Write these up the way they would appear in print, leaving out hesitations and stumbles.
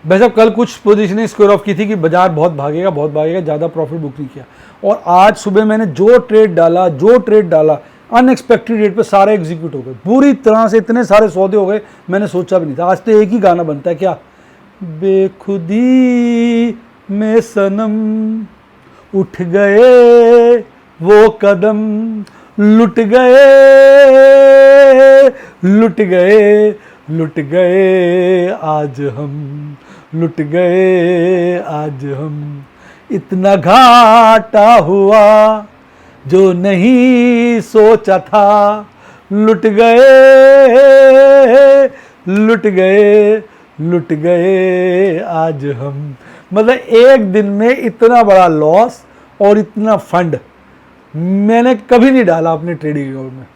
भाई साहब कल कुछ पोजीशनें स्क्वायर ऑफ की थी कि बाजार बहुत भागेगा, ज़्यादा प्रॉफिट बुक नहीं किया, और आज सुबह मैंने जो ट्रेड डाला अनएक्सपेक्टेड रेट पे सारे एग्जीक्यूट हो गए पूरी तरह से, इतने सारे सौदे हो गए मैंने सोचा भी नहीं था। आज तो एक ही गाना बनता है, क्या, बेखुदी में सनम उठ गए वो कदम, लुट गए आज हम, लुट गए आज हम, इतना घाटा हुआ जो नहीं सोचा था, लुट गए आज हम। मतलब एक दिन में इतना बड़ा लॉस और इतना फंड मैंने कभी नहीं डाला अपने ट्रेडिंग अकाउंट में,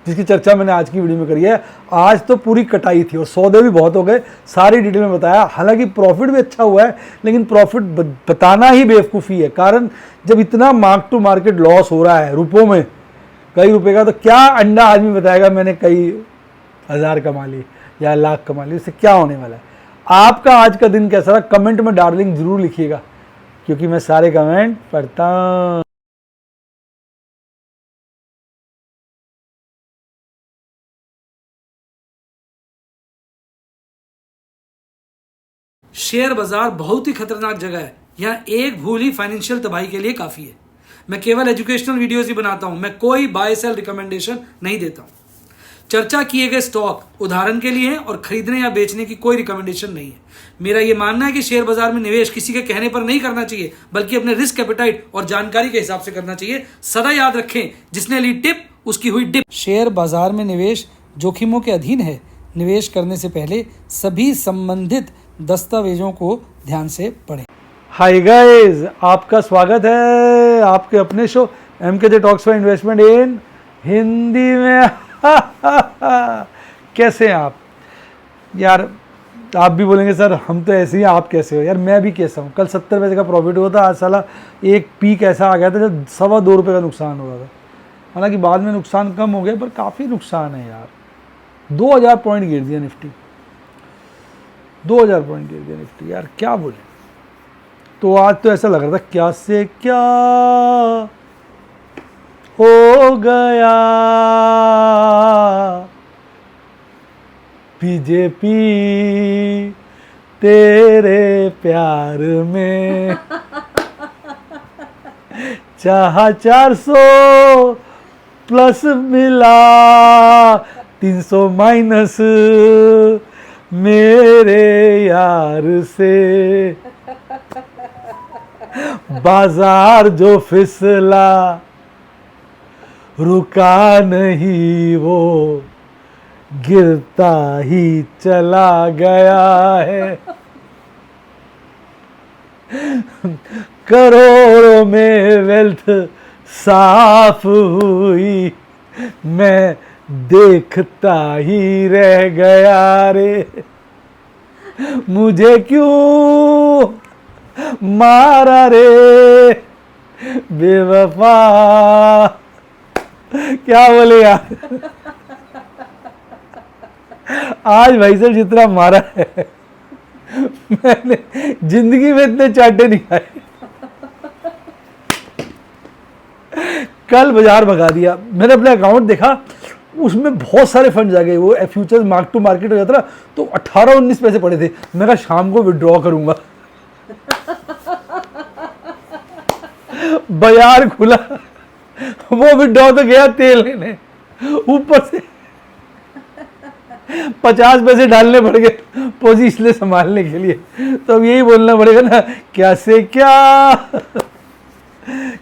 जिसकी चर्चा मैंने आज की वीडियो में करी है। आज तो पूरी कटाई थी और सौदे भी बहुत हो गए, सारी डिटेल में बताया। हालांकि प्रॉफिट भी अच्छा हुआ है, लेकिन प्रॉफिट बताना ही बेवकूफ़ी है, कारण जब इतना मार्क टू मार्केट लॉस हो रहा है रुपयों में, कई रुपए का, तो क्या अंडा आदमी बताएगा मैंने कई हज़ार कमा ली या लाख कमा ली, उससे क्या होने वाला है। आपका आज का दिन कैसा रहा कमेंट में डार्लिंग जरूर लिखिएगा, क्योंकि मैं सारे कमेंट पढ़ता हूँ। शेयर बाजार बहुत ही खतरनाक जगह है। यहाँ एक भूल ही फाइनेंशियल तबाही के लिए काफी है। मैं केवल एजुकेशनल वीडियोस ही बनाता हूं, मैं कोई बाय सेल रिकमेंडेशन नहीं देता हूं। चर्चा किए गए स्टॉक उदाहरण के लिए हैं और खरीदने या बेचने की कोई रिकमेंडेशन नहीं है। मेरा यह मानना है कि शेयर बाजार में निवेश किसी के कहने पर नहीं करना चाहिए, बल्कि अपने रिस्क एपेटाइट और जानकारी के हिसाब से करना चाहिए। सदा याद रखें, जिसने ली टिप उसकी हुई डिप। शेयर बाजार में निवेश जोखिमों के अधीन है। निवेश करने से पहले सभी संबंधित दस्तावेजों को ध्यान से पढ़ें। हाय गाइस, आपका स्वागत है आपके अपने show MKJ talks for investment इन हिंदी में। कैसे हैं आप यार? आप भी बोलेंगे सर हम तो ऐसे ही, आप कैसे हो? यार मैं भी कैसा हूँ। कल 70 पैसे का प्रॉफिट हुआ था, आज साला एक पीक ऐसा आ गया था जब ₹2.25 का नुकसान हो रहा था। हालांकि बाद में नुकसान कम हो गया, पर काफ़ी नुकसान है यार। 2000 पॉइंट गिर दिया निफ्टी, 2000 पॉइंट गिर दिया निफ्टी यार, क्या बोले। तो आज तो ऐसा लग रहा था क्या से क्या हो गया, बीजेपी तेरे प्यार में चाहा 400 प्लस मिला 300 माइनस मेरे यार से, बाजार जो फिसला रुका नहीं, वो गिरता ही चला गया है। करोड़ों में वेल्थ साफ हुई, मैं देखता ही रह गया रे। मुझे क्यों मारा रे बेवफा, क्या बोले यार। आज भाई साहब जितना मारा है मैंने जिंदगी में इतने चाटे नहीं खाए। कल बाजार भगा दिया मैंने, अपने अकाउंट देखा उसमें बहुत सारे फंड आ गए। वो फ्यूचर्स मार्क टू मार्केट हो जाता ना, तो 18-19 पैसे पड़े थे। मैं कहा शाम को विड्रॉ करूंगा। बाजार खुला, वो विड्रॉ तो गया तेल लेने, ऊपर से 50 पैसे डालने पड़ गए पोजीशन संभालने के लिए। तो अब यही बोलना पड़ेगा ना, क्या से क्या।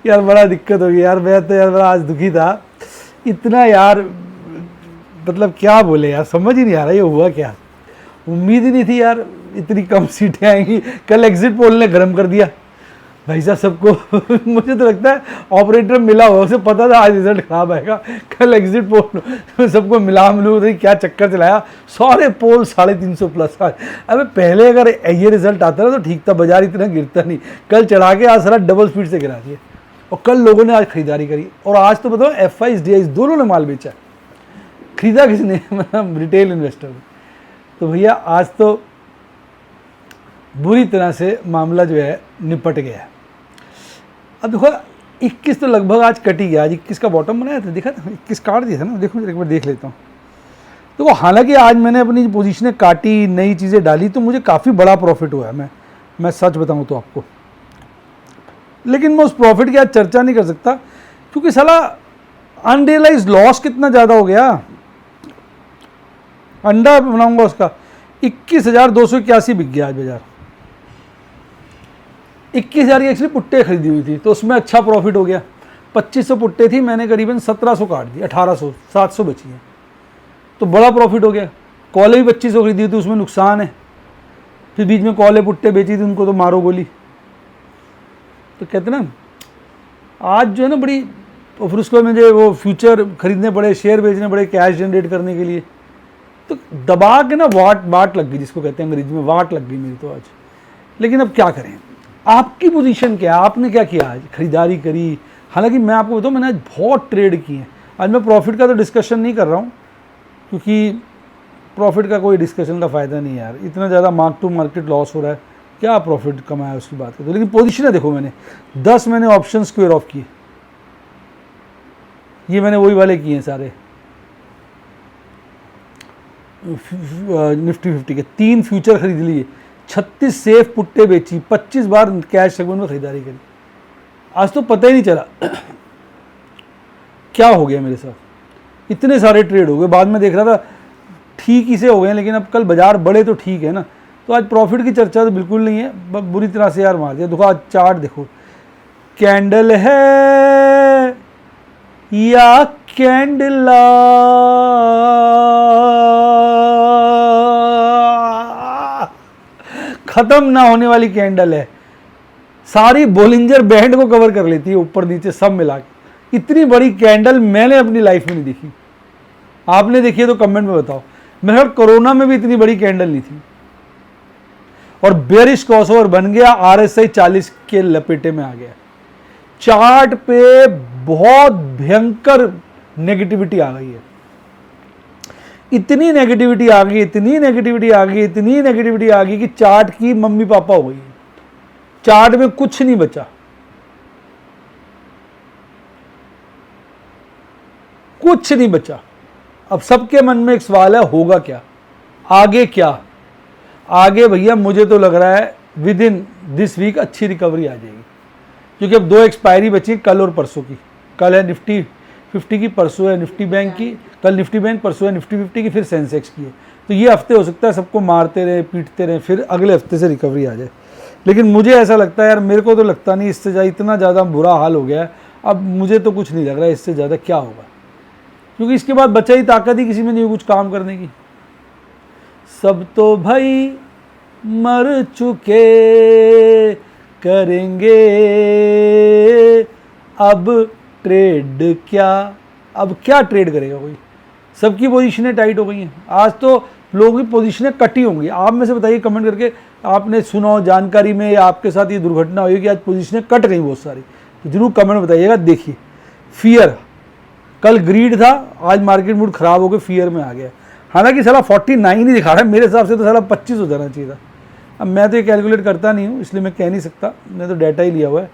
यार बड़ा दिक्कत हो गई यार। मैं तो यार बड़ा आज दुखी था इतना यार, मतलब क्या बोले यार, समझ ही नहीं आ रहा ये हुआ क्या। उम्मीद ही नहीं थी यार इतनी कम सीटें आएंगी। कल एग्जिट पोल ने गर्म कर दिया भाई साहब सबको। मुझे तो लगता है ऑपरेटर मिला हुआ, उसे पता था आज रिजल्ट खराब आएगा। कल एग्जिट पोल सबको मिला क्या चक्कर चलाया, सारे पोल 350 प्लस। अबे पहले अगर ये रिजल्ट आता ना तो ठीक था, बाजार इतना गिरता नहीं। कल चढ़ा के आज सारा डबल स्पीड से गिरा दिया, और कल लोगों ने आज खरीदारी करी। और आज तो बताओ FIs DIs दोनों ने माल बेचा। खरीदा किसने? मतलब रिटेल इन्वेस्टर। तो भैया आज तो बुरी तरह से मामला जो है निपट गया है। अब देखो 21 तो लगभग आज कट ही गया, आज 21 का बॉटम बनाया था, देखा था 21 काट दिया था ना, देखो एक बार देख लेता हूँ। तो हालांकि आज मैंने अपनी पोजीशनें काटी, नई चीज़ें डाली, तो मुझे काफ़ी बड़ा प्रॉफिट हुआ है, मैं सच बताऊँ तो आपको। लेकिन मैं उस प्रॉफिट की आज चर्चा नहीं कर सकता, क्योंकि साला अनरियलाइज लॉस कितना ज़्यादा हो गया। अंडा बनाऊंगा उसका 21,281 बिक गया आज बाजार। 21,000 की एक्चुअली पुट्टे खरीदी हुई थी, तो उसमें अच्छा प्रॉफिट हो गया। 2500 पुट्टे थी, मैंने करीबन 1700 काट दी, 1800, 700 बची है, तो बड़ा प्रॉफिट हो गया। कॉले भी 2500 खरीदी हुई थी, उसमें नुकसान है। फिर बीच में कॉले पुट्टे बेची थी, उनको तो मारो गोली। तो कहते ना आज जो है ना बड़ी, और फिर उसको मुझे वो फ्यूचर खरीदने पड़े, शेयर बेचने पड़े कैश जनरेट करने के लिए, तो दबा के ना वाट लग गई, जिसको कहते हैं अंग्रेजी में, वाट लग गई मेरी तो आज। लेकिन अब क्या करें, आपकी पोजीशन क्या है, आपने क्या किया आज, खरीदारी करी। हालांकि मैं आपको बताऊँ, मैंने आज बहुत ट्रेड किए हैं। आज मैं प्रॉफिट का तो डिस्कशन नहीं कर रहा हूँ, क्योंकि प्रॉफिट का कोई डिस्कशन का फ़ायदा नहीं है यार, इतना ज़्यादा मार्क टू मार्केट लॉस हो रहा है, क्या प्रॉफिट कमाया उसकी बात करते। लेकिन पोजीशन देखो, मैंने 10 मैंने ऑप्शन स्क्वेयर ऑफ किए, ये मैंने वही वाले किए हैं सारे निफ्टी 50 के। 3 फ्यूचर खरीद लिए, 36 सेफ पुट्टे बेची, 25 बार कैश सेगमेंट में खरीदारी करी। आज तो पता ही नहीं चला क्या हो गया मेरे साथ, इतने सारे ट्रेड हो गए। बाद में देख रहा था ठीक ही से हो गए, लेकिन अब कल बाजार बढ़े तो ठीक है ना। तो आज प्रॉफिट की चर्चा तो बिल्कुल नहीं है, बुरी तरह से यार मार दिया। देखो आज चार्ट देखो, कैंडल है या कैंडल, खत्म ना होने वाली कैंडल है, सारी बोलिंजर बैंड को कवर कर लेती है, ऊपर नीचे सब मिला के। इतनी बड़ी कैंडल मैंने अपनी लाइफ में नहीं देखी। आपने देखी है तो कमेंट में बताओ। मेरे ख्याल कोरोना में भी इतनी बड़ी कैंडल नहीं थी। और बेरिश क्रॉसओवर बन गया, RSI 40 के लपेटे में आ गया। चार्ट पे बहुत भयंकर नेगेटिविटी आ गई है, इतनी नेगेटिविटी आ गई, इतनी नेगेटिविटी आ गई, इतनी नेगेटिविटी आ गई कि चार्ट की मम्मी पापा हो गई। चार्ट में कुछ नहीं बचा, कुछ नहीं बचा। अब सबके मन में एक सवाल है, होगा क्या आगे, क्या आगे भैया। मुझे तो लग रहा है विद इन दिस वीक अच्छी रिकवरी आ जाएगी, क्योंकि अब 2 एक्सपायरी बची, कल और परसों की। कल है निफ्टी 50 की, परसों है निफ्टी बैंक की। कल निफ्टी बैंक, परसों है निफ्टी 50 की, फिर सेंसेक्स की है। तो ये हफ्ते हो सकता है सबको मारते रहे, पीटते रहे, फिर अगले हफ्ते से रिकवरी आ जाए। लेकिन मुझे ऐसा लगता है यार, मेरे को तो लगता नहीं इससे ज़्यादा, इतना ज़्यादा बुरा हाल हो गया है। अब मुझे तो कुछ नहीं लग रहा है इससे ज़्यादा क्या होगा, क्योंकि इसके बाद बचा ही ताकत ही किसी में नहीं कुछ काम करने की। सब तो भाई मर चुके, करेंगे अब ट्रेड क्या, अब क्या ट्रेड करेगा कोई। सबकी पोजीशनें टाइट हो गई हैं। आज तो लोगों की पोजीशनें कटी होंगी। आप में से बताइए कमेंट करके, आपने सुना हो जानकारी में, या आपके साथ ये दुर्घटना हुई कि आज पोजीशनें कट गई बहुत सारी, तो जरूर कमेंट बताइएगा। देखिए फियर, कल ग्रीड था, आज मार्केट मूड खराब हो गया, फियर में आ गया। हालांकि साला 49 ही दिखा रहा है, मेरे हिसाब से तो साला 25 हो जाना चाहिए था। अब मैं तो ये कैलकुलेट करता नहीं हूँ, इसलिए मैं कह नहीं सकता, मैं तो डाटा ही लिया हुआ है।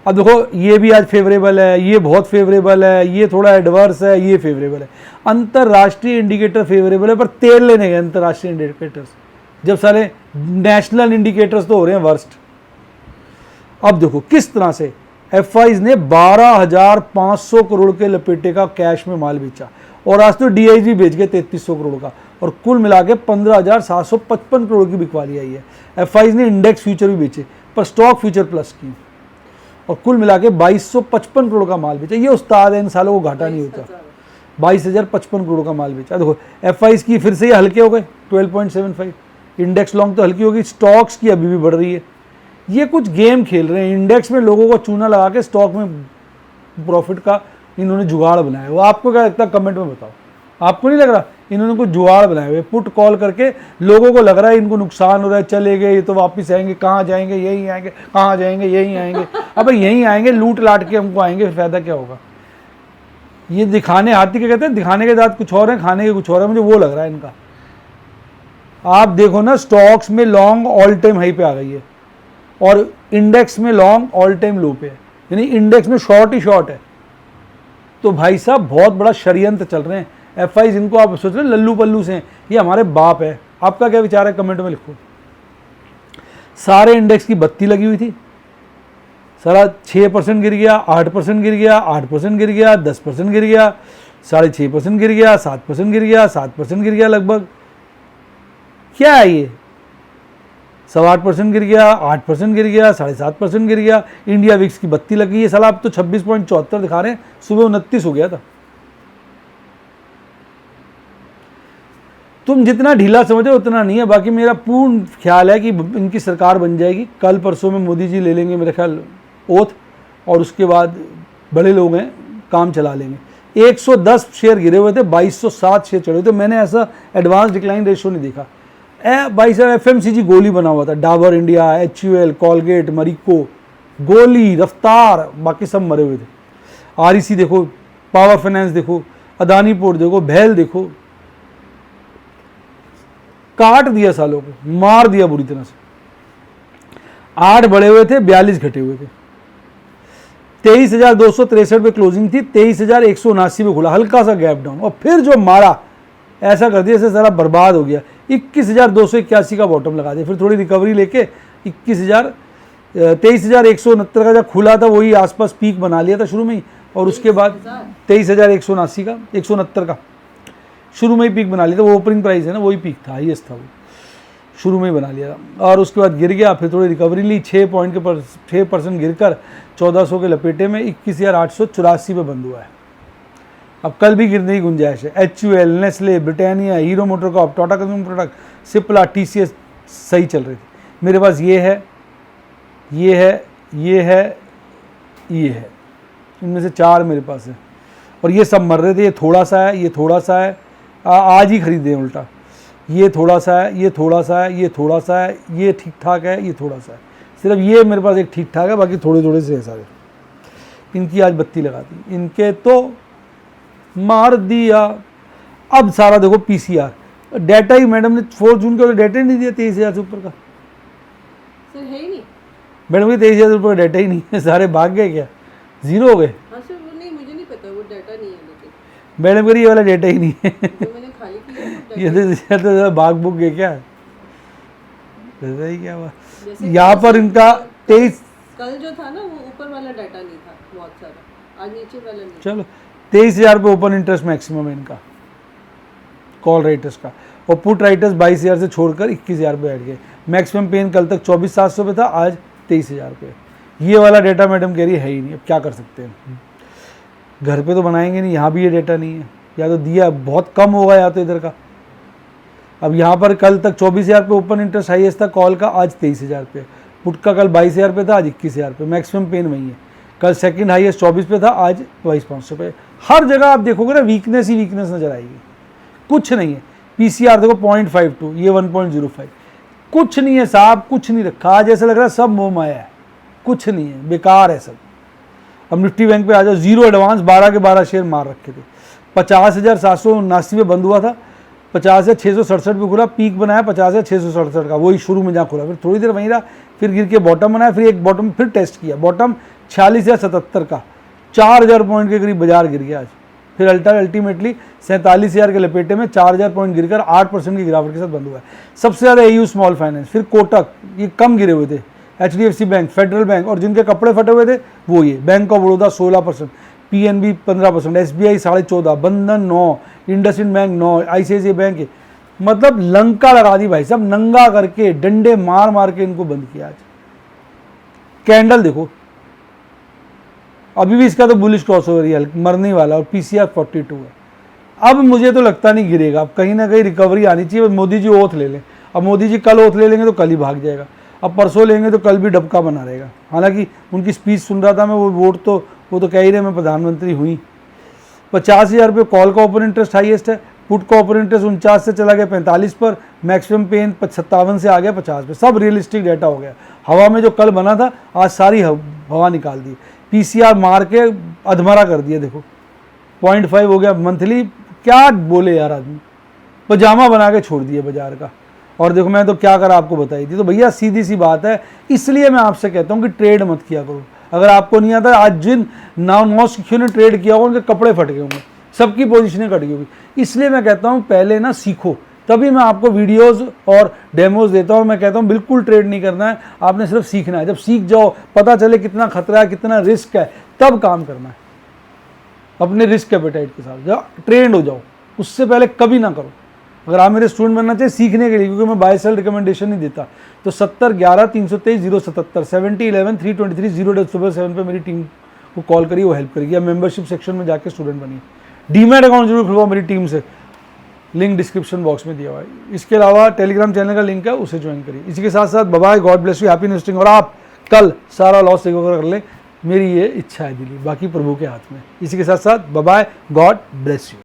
अब देखो ये भी आज फेवरेबल है, ये बहुत फेवरेबल है, ये थोड़ा एडवर्स है, ये फेवरेबल है। अंतरराष्ट्रीय इंडिकेटर फेवरेबल है, पर तेल लेने गए अंतरराष्ट्रीय इंडिकेटर्स, जब सारे नेशनल इंडिकेटर्स तो हो रहे हैं वर्स्ट। अब देखो किस तरह से FIs ने 12,500 करोड़ के लपेटे का कैश में माल बेचा, और आज तो DIs भी बेच गए 3300 करोड़ का, और कुल मिला के 15,755 करोड़ की बिकवाली आई है। FIs ने इंडेक्स फ्यूचर भी बेचे, पर स्टॉक फ्यूचर प्लस की, और कुल मिला के 2255 करोड़ का माल बेचा। ये उस्ताद है, इन सालों को घाटा नहीं होता। 22,055 करोड़ का माल बेचा। देखो FIs की फिर से ये हल्के हो गए 12.75, इंडेक्स लॉन्ग तो हल्की होगी, स्टॉक्स की अभी भी बढ़ रही है। ये कुछ गेम खेल रहे हैं, इंडेक्स में लोगों को चूना लगा के स्टॉक में प्रॉफिट का इन्होंने जुगाड़ बनाया। वो आपको क्या लगता है कमेंट में बताओ। आपको नहीं लग रहा इन्होंने कुछ जुगाड़ बनाए हुए, पुट कॉल करके लोगों को लग रहा है इनको नुकसान हो रहा है, चले गए ये तो वापस आएंगे, कहाँ जाएंगे, यहीं आएंगे, कहाँ जाएंगे, यहीं आएंगे। अब यहीं आएंगे, लूट लाट के हमको आएंगे, फिर फायदा क्या होगा। ये दिखाने, हाथी के कहते हैं दिखाने के दांत कुछ और है, खाने के कुछ और है, मुझे वो लग रहा है इनका। आप देखो ना, स्टॉक्स में लॉन्ग ऑल टाइम हाई पे आ गई है और इंडेक्स में लॉन्ग ऑल टाइम लो पे है, यानी इंडेक्स में शॉर्ट ही शॉर्ट है। तो भाई साहब बहुत बड़ा षड्यंत्र चल रहे हैं। एफआई जिनको आप सोच रहे हैं लल्लू पल्लू से हैं, ये हमारे बाप है। आपका क्या विचार है कमेंट में लिखो। सारे इंडेक्स की बत्ती लगी हुई थी, सारा 6% गिर गया, 8% गिर गया, 8% गिर गया, 10% गिर गया, 6.5% गिर गया, 7% गिर गया, 7% गिर गया लगभग। क्या है ये? 8.25% गिर गया, 8% गिर गया, 7.5% गिर गया। इंडिया विक्स की बत्ती लगी है, साला अब तो 26.74 दिखा रहे हैं, सुबह 29 हो गया था। तुम जितना ढीला समझो उतना नहीं है। बाकी मेरा पूर्ण ख्याल है कि इनकी सरकार बन जाएगी। कल परसों में मोदी जी ले लेंगे मेरे ख्याल ओथ, और उसके बाद बड़े लोग हैं, काम चला लेंगे। 110 शेयर गिरे हुए थे, 2207 शेयर चढ़े हुए थे। मैंने ऐसा एडवांस डिक्लाइन रेशियो नहीं देखा। भाई साहब एफएमसीजी गोली बना हुआ था, डाबर इंडिया, एचयूएल, कॉलगेट, मरिको, गोली, रफ्तार, बाकी सब मरे हुए थे। आरईसी देखो, पावर फाइनेंस देखो, अदानी पोर्ट देखो, भेल देखो, काट दिया सालों को, मार दिया बुरी तरह से। 8 बढ़े हुए थे, 42 घटे हुए थे। 23,263 पे क्लोजिंग थी, 23,179 पे खुला, हल्का सा गैप डाउन, और फिर जो मारा ऐसा कर दिया जैसे सारा बर्बाद हो गया। 21,281 का बॉटम लगा दिया, फिर थोड़ी रिकवरी लेके 23,169 का जब खुला था वही आसपास पीक बना लिया था शुरू में ही, और उसके बाद 23,179 का, 169 का शुरू में ही पीक बना लिया था। वो ओपनिंग प्राइस है ना, वही पीक था, हाईएस्ट था वो, शुरू में ही बना लिया था। और उसके बाद गिर गया, फिर थोड़ी रिकवरी ली, 6% गिर कर 1400 के लपेटे में 21,884 पे बंद हुआ है। अब कल भी गिरने की गुंजाइश है। HUL, Nestle, Britannia, Hero MotoCorp, Tata consumer product, Cipla, TCS सही चल रही थी। मेरे पास ये है, ये है, ये है, ये है, इनमें से 4 मेरे पास है, और ये सब मर रहे थे। ये थोड़ा सा है, ये थोड़ा सा है, आज ही खरीदे हैं उल्टा। ये थोड़ा सा है, ये थोड़ा सा है, ये थोड़ा सा है, ये ठीक ठाक है, ये थोड़ा सा है। सिर्फ ये मेरे पास एक ठीक ठाक है, बाकी थोड़े थोड़े से है सारे। इनकी आज बत्ती लगा दी, इनके तो मार दिया। अब सारा देखो पीसीआर डाटा ही, मैडम ने 4 जून के डाटा ही नहीं दिया 23,000 से ऊपर का। सर है ही नहीं मैडम के 23,000 से ऊपर का डाटा ही नहीं है, सारे भाग गए क्या, जीरो हो गए। हाँ सर, वो नहीं, मुझे नहीं पता, वो डाटा नहीं है लेकिन मैडम कह ये वाला डाटा ही नहीं है। जो मैंने खाली किया है, वो ये data- तो भाग बुक गए क्या, ऐसा ही क्या हुआ। जैसे यहाँ पर इनका 23, कल जो था ना वो ऊपर वाला डाटा नहीं था बहुत सारा, आज नीचे वाला नहीं। चलो 23,000 पे ओपन इंटरेस्ट मैक्सिमम है इनका, कॉल राइटर्स का, और पुट राइटर्स 22,000 से छोड़कर 21,000 पे बैठ गए। मैक्सिमम पेन कल तक 24,700 पे था, आज 23,000 पे। ये वाला डेटा मैडम कह रही है ही नहीं, अब क्या कर सकते हैं, घर पे तो बनाएंगे नहीं, यहाँ भी ये डेटा नहीं है, या तो दिया बहुत कम होगा या तो इधर का। अब यहाँ पर कल तक 24,000 पे ओपन इंटरेस्ट हाईएस्ट था कॉल का, आज 23,000 पे। पुट का कल 22,000 पे था, आज 21,000 पे। मैक्सिमम पेन वही है, कल सेकंड हाईएस्ट 24 पे था, आज 22,500 पे। हर जगह आप देखोगे ना वीकनेस ही वीकनेस नजर आएगी, कुछ नहीं है। पीसीआर देखो 0.52, ये 1.05, कुछ नहीं है साहब, कुछ नहीं रखा। आज ऐसा लग रहा है सब मोह माया है, कुछ नहीं है, बेकार है सब। अब निफ्टी बैंक पे आ जाओ, जीरो एडवांस, 12 के 12 शेयर मार रखे थे। 50,779 पे बंद हुआ था, 50,667 पे खुला, पीक बनाया 50,667 का, वही शुरू में जहाँ खुला, फिर थोड़ी देर वहीं रहा, फिर गिर के बॉटम बनाया, फिर एक बॉटम फिर टेस्ट किया, बॉटम 46,077 का, 4,000 पॉइंट के करीब बाजार गिर गया आज। फिर अल्टीमेटली 47,000 के लपेटे में 4,000 पॉइंट गिरकर 8% की गिरावट के साथ बंद हुआ है। सबसे ज़्यादा एयू स्मॉल फाइनेंस, फिर कोटक, ये कम गिरे हुए थे, HDFC बैंक, फेडरल बैंक, और जिनके कपड़े फटे हुए थे वो ये bank of Baroda 16%, PNB 15%, SBI 14.5%, बंधन 9%, इंडसइंड बैंक 9%, ICICI बैंक, मतलब लंका लगा दी भाई साहब, नंगा करके डंडे मार मार के इनको बंद किया आज। कैंडल देखो, अभी भी इसका तो बुलिश क्रॉसओवर ही है, मरने वाला, और पीसीआर 42 है। अब मुझे तो लगता नहीं गिरेगा, अब कहीं ना कहीं रिकवरी आनी चाहिए। मोदी जी ओथ ले लें, अब मोदी जी कल ओथ ले लेंगे तो कल ही भाग जाएगा, अब परसों लेंगे तो कल भी डबका बना रहेगा। हालांकि उनकी स्पीच सुन रहा था मैं, वो वोट तो वो तो कह ही रहे मैं प्रधानमंत्री हुई। 50,000 रुपये कॉल का ओपन इंटरेस्ट हाईएस्ट है, पुट का ओपन इंटरेस्ट 49 से चला गया 45 पर, मैक्सिमम पेन 57 से आ गया 50 पे। सब रियलिस्टिक डाटा हो गया। हवा में जो कल बना था आज सारी हवा निकाल दी। पीसीआर मार के अधमरा कर दिया, देखो 0.5 हो गया मंथली। क्या बोले यार आदमी, पजामा बना के छोड़ दिया बाजार का। और देखो मैं तो क्या करा आपको बताई थी। तो भैया सीधी सी बात है, इसलिए मैं आपसे कहता हूँ कि ट्रेड मत किया करो। अगर आपको नहीं आता, आज जिन नौसिखियों ने ट्रेड किया होगा उनके कपड़े फट गए होंगे, सबकी पोजीशनें कट गई होगी। इसलिए मैं कहता हूँ पहले ना सीखो, तभी मैं आपको वीडियोस और डेमोज देता हूँ। मैं कहता हूँ बिल्कुल ट्रेड नहीं करना है, आपने सिर्फ सीखना है। जब सीख जाओ, पता चले कितना खतरा है, कितना रिस्क है, तब काम करना है अपने रिस्क एपेटाइट के साथ। जब ट्रेंड हो जाओ, उससे पहले कभी ना करो। अगर आप मेरे स्टूडेंट बनना चाहिए सीखने के लिए, क्योंकि मैं बाय सेल रिकमेंडेशन नहीं देता, तो 70 11 323 077 70 11 323 077 पे मेरी टीम को कॉल करिए, वो हेल्प करेगी। या मेंबरशिप सेक्शन में जाके स्टूडेंट बनिए। डीमैट अकाउंट जरूर खुलवाओ मेरी टीम से, लिंक डिस्क्रिप्शन बॉक्स में दिया हुआ है। इसके अलावा टेलीग्राम चैनल का लिंक है, उसे ज्वाइन करिए। इसी के साथ साथ bye, God bless you, happy investing. और आप कल सारा लॉस टेक ओवर कर लें, मेरी ये इच्छा है दिली, बाकी प्रभु के हाथ में। इसी के साथ साथ बाय, गॉड ब्लेस यू।